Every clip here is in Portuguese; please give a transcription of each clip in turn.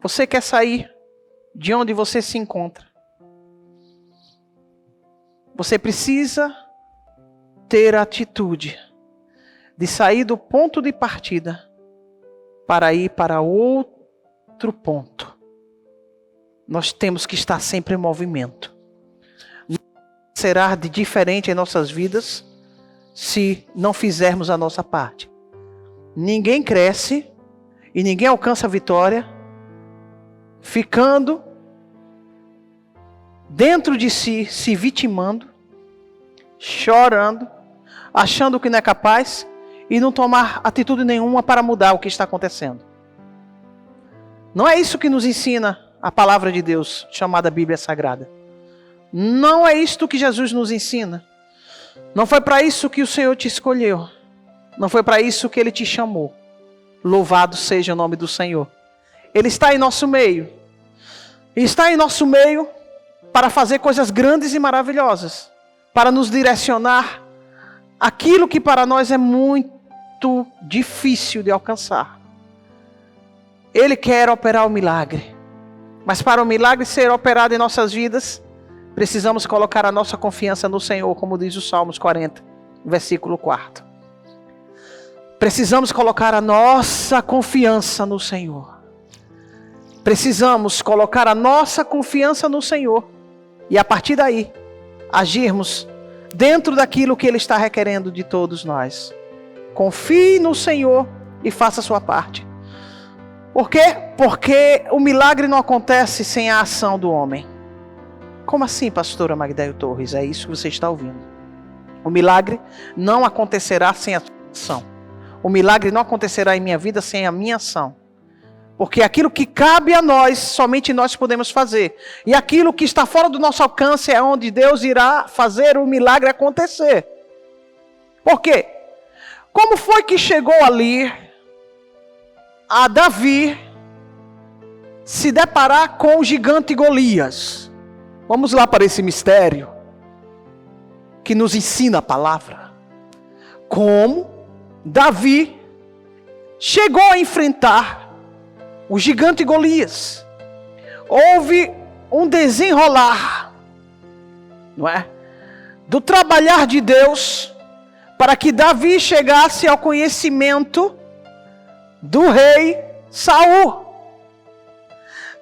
Você quer sair de onde você se encontra. Você precisa ter a atitude de sair do ponto de partida para ir para outro ponto. Nós temos que estar sempre em movimento. Não será de diferente em nossas vidas se não fizermos a nossa parte. Ninguém cresce e ninguém alcança a vitória ficando dentro de si, se vitimando, chorando, achando que não é capaz e não tomar atitude nenhuma para mudar o que está acontecendo. Não é isso que nos ensina a palavra de Deus, chamada Bíblia Sagrada. Não é isto que Jesus nos ensina. Não foi para isso que o Senhor te escolheu. Não foi para isso que Ele te chamou. Louvado seja o nome do Senhor. Ele está em nosso meio. E está em nosso meio para fazer coisas grandes e maravilhosas. Para nos direcionar aquilo que para nós é muito difícil de alcançar. Ele quer operar o milagre. Mas para o milagre ser operado em nossas vidas, precisamos colocar a nossa confiança no Senhor, como diz o Salmos 40, versículo 4. Precisamos colocar a nossa confiança no Senhor. Precisamos colocar a nossa confiança no Senhor. E a partir daí, agirmos dentro daquilo que Ele está requerendo de todos nós. Confie no Senhor e faça a sua parte. Por quê? Porque o milagre não acontece sem a ação do homem. Como assim, pastora Magdaio Torres? É isso que você está ouvindo. O milagre não acontecerá sem a sua ação. O milagre não acontecerá em minha vida sem a minha ação. Porque aquilo que cabe a nós, somente nós podemos fazer. E aquilo que está fora do nosso alcance é onde Deus irá fazer o milagre acontecer. Por quê? Como foi que chegou ali a Davi se deparar com o gigante Golias? Vamos lá para esse mistério que nos ensina a palavra. Como Davi chegou a enfrentar o gigante Golias. Houve um desenrolar, não é? Do trabalhar de Deus para que Davi chegasse ao conhecimento do rei Saul.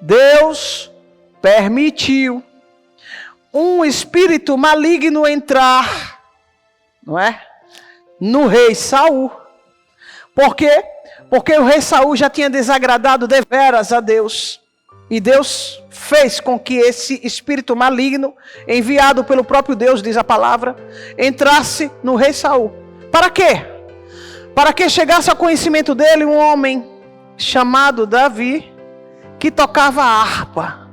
Deus permitiu um espírito maligno entrar, não é? No rei Saul. Por quê? Porque o rei Saul já tinha desagradado deveras a Deus. E Deus fez com que esse espírito maligno, enviado pelo próprio Deus, diz a palavra, entrasse no rei Saul. Para quê? Para que chegasse ao conhecimento dele um homem chamado Davi, que tocava a harpa.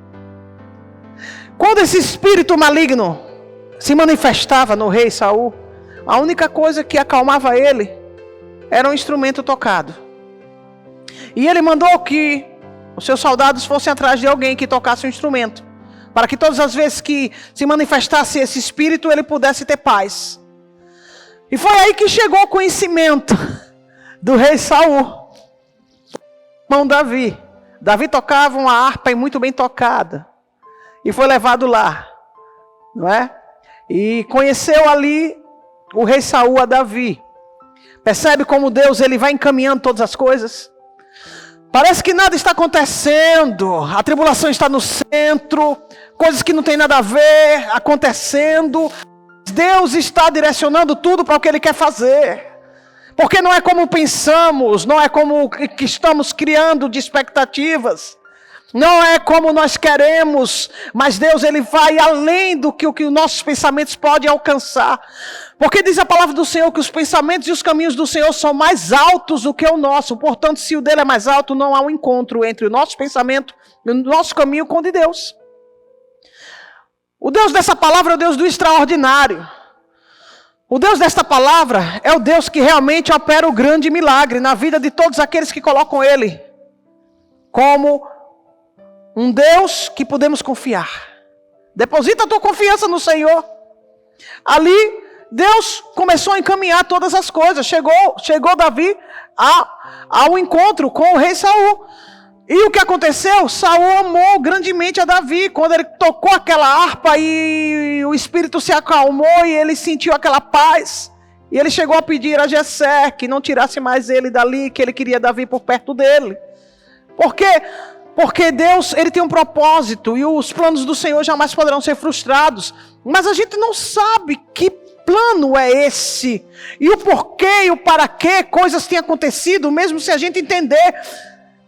Quando esse espírito maligno se manifestava no rei Saul, a única coisa que acalmava ele era um instrumento tocado. E ele mandou que os seus soldados fossem atrás de alguém que tocasse um instrumento, para que todas as vezes que se manifestasse esse espírito, ele pudesse ter paz. E foi aí que chegou o conhecimento do rei Saul, irmão Davi. Davi tocava uma harpa e muito bem tocada. E foi levado lá, não é? E conheceu ali o rei Saul a Davi. Percebe como Deus ele vai encaminhando todas as coisas? Parece que nada está acontecendo, a tribulação está no centro, coisas que não tem nada a ver acontecendo. Deus está direcionando tudo para o que Ele quer fazer. Porque não é como pensamos, não é como que estamos criando de expectativas. Não é como nós queremos, mas Deus ele vai além do que os nossos pensamentos podem alcançar. Porque diz a palavra do Senhor que os pensamentos e os caminhos do Senhor são mais altos do que o nosso. Portanto, se o dele é mais alto, não há um encontro entre o nosso pensamento e o nosso caminho com o de Deus. O Deus dessa palavra é o Deus do extraordinário. O Deus desta palavra é o Deus que realmente opera o grande milagre na vida de todos aqueles que colocam Ele como um Deus que podemos confiar. Deposita a tua confiança no Senhor. Ali, Deus começou a encaminhar todas as coisas. Chegou Davi ao encontro com o rei Saul. E o que aconteceu? Saul amou grandemente a Davi. Quando ele tocou aquela harpa e o espírito se acalmou e ele sentiu aquela paz. E ele chegou a pedir a Jessé que não tirasse mais ele dali, que ele queria Davi por perto dele. Por quê? Porque Deus, ele tem um propósito e os planos do Senhor jamais poderão ser frustrados. Mas a gente não sabe que plano é esse. E o porquê e o para quê coisas têm acontecido, mesmo se a gente entender.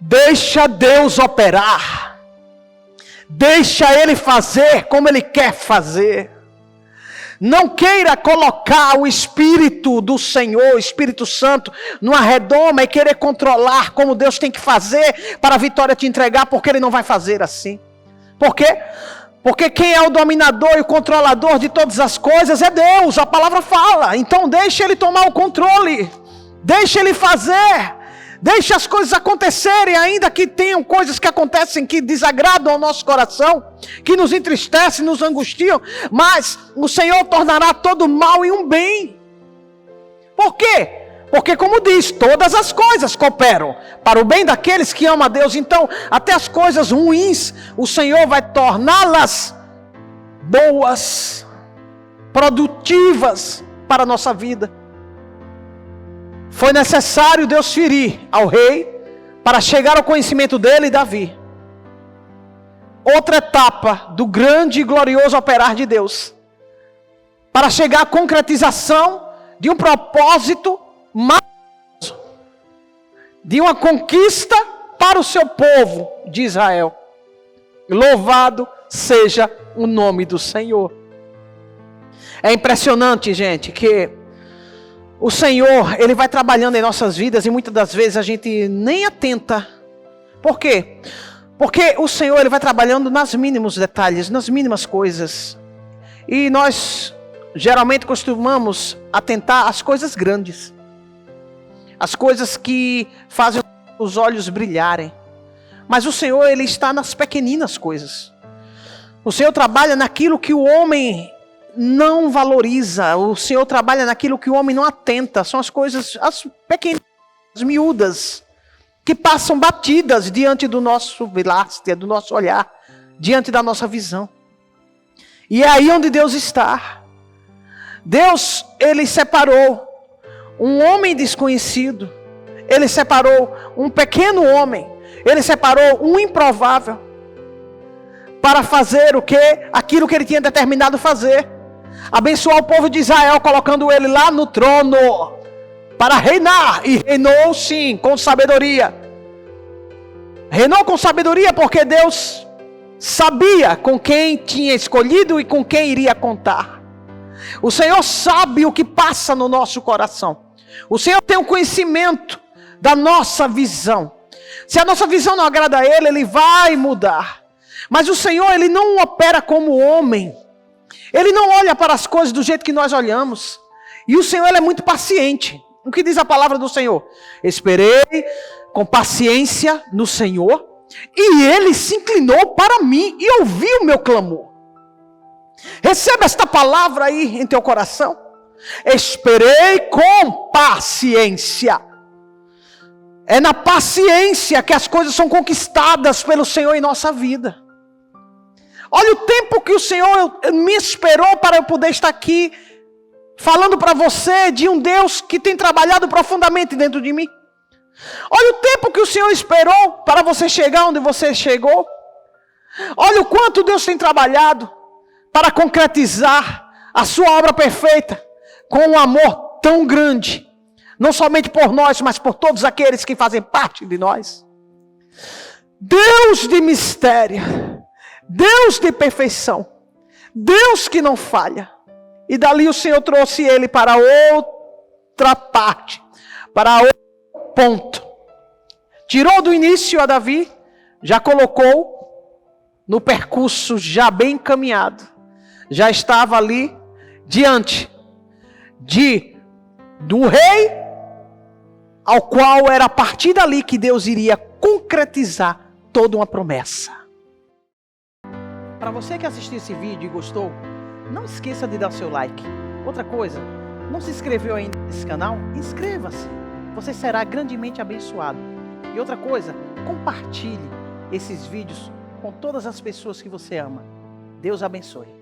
Deixa Deus operar. Deixa Ele fazer como Ele quer fazer. Não queira colocar o Espírito do Senhor, o Espírito Santo, numa redoma e querer controlar como Deus tem que fazer para a vitória te entregar, porque Ele não vai fazer assim. Por quê? Porque quem é o dominador e o controlador de todas as coisas é Deus, a palavra fala. Então deixa Ele tomar o controle. Deixa Ele fazer. Deixa as coisas acontecerem, ainda que tenham coisas que acontecem que desagradam ao nosso coração, que nos entristecem, nos angustiam, mas o Senhor tornará todo mal em um bem. Por quê? Porque, como diz, todas as coisas cooperam para o bem daqueles que amam a Deus. Então, até as coisas ruins, o Senhor vai torná-las boas, produtivas para a nossa vida. Foi necessário Deus ferir ao rei para chegar ao conhecimento dele e Davi. Outra etapa do grande e glorioso operar de Deus. Para chegar à concretização de um propósito maravilhoso. De uma conquista para o seu povo de Israel. Louvado seja o nome do Senhor. É impressionante, gente, que o Senhor, Ele vai trabalhando em nossas vidas e muitas das vezes a gente nem atenta. Por quê? Porque o Senhor, Ele vai trabalhando nos mínimos detalhes, nas mínimas coisas. E nós geralmente costumamos atentar às coisas grandes. As coisas que fazem os olhos brilharem. Mas o Senhor, Ele está nas pequeninas coisas. O Senhor trabalha naquilo que o homem não valoriza. O Senhor trabalha naquilo que o homem não atenta. São as coisas, as pequenas, as miúdas, que passam batidas diante do nosso vilástia, do nosso olhar, diante da nossa visão. E é aí onde Deus está. Deus, Ele separou um homem desconhecido. Ele separou um pequeno homem. Ele separou um improvável. Para fazer o quê? Aquilo que Ele tinha determinado fazer. Abençoar o povo de Israel, colocando ele lá no trono para reinar. E reinou sim, com sabedoria. Reinou com sabedoria porque Deus sabia com quem tinha escolhido e com quem iria contar. O Senhor sabe o que passa no nosso coração. O Senhor tem um conhecimento da nossa visão. Se a nossa visão não agrada a Ele, Ele vai mudar. Mas o Senhor, Ele não opera como homem. Ele não olha para as coisas do jeito que nós olhamos. E o Senhor, Ele é muito paciente. O que diz a palavra do Senhor? Esperei com paciência no Senhor, e Ele se inclinou para mim e ouviu o meu clamor. Receba esta palavra aí em teu coração. Esperei com paciência. É na paciência que as coisas são conquistadas pelo Senhor em nossa vida. Olha o tempo que o Senhor me esperou para eu poder estar aqui falando para você de um Deus que tem trabalhado profundamente dentro de mim. Olha o tempo que o Senhor esperou para você chegar onde você chegou. Olha o quanto Deus tem trabalhado para concretizar a sua obra perfeita com um amor tão grande. Não somente por nós, mas por todos aqueles que fazem parte de nós. Deus de mistério. Deus de perfeição, Deus que não falha. E dali o Senhor trouxe ele para outra parte, para outro ponto. Tirou do início a Davi, já colocou no percurso já bem encaminhado. Já estava ali diante do rei, ao qual era a partir dali que Deus iria concretizar toda uma promessa. Para você que assistiu esse vídeo e gostou, não esqueça de dar o seu like. Outra coisa, não se inscreveu ainda nesse canal? Inscreva-se. Você será grandemente abençoado. E outra coisa, compartilhe esses vídeos com todas as pessoas que você ama. Deus abençoe.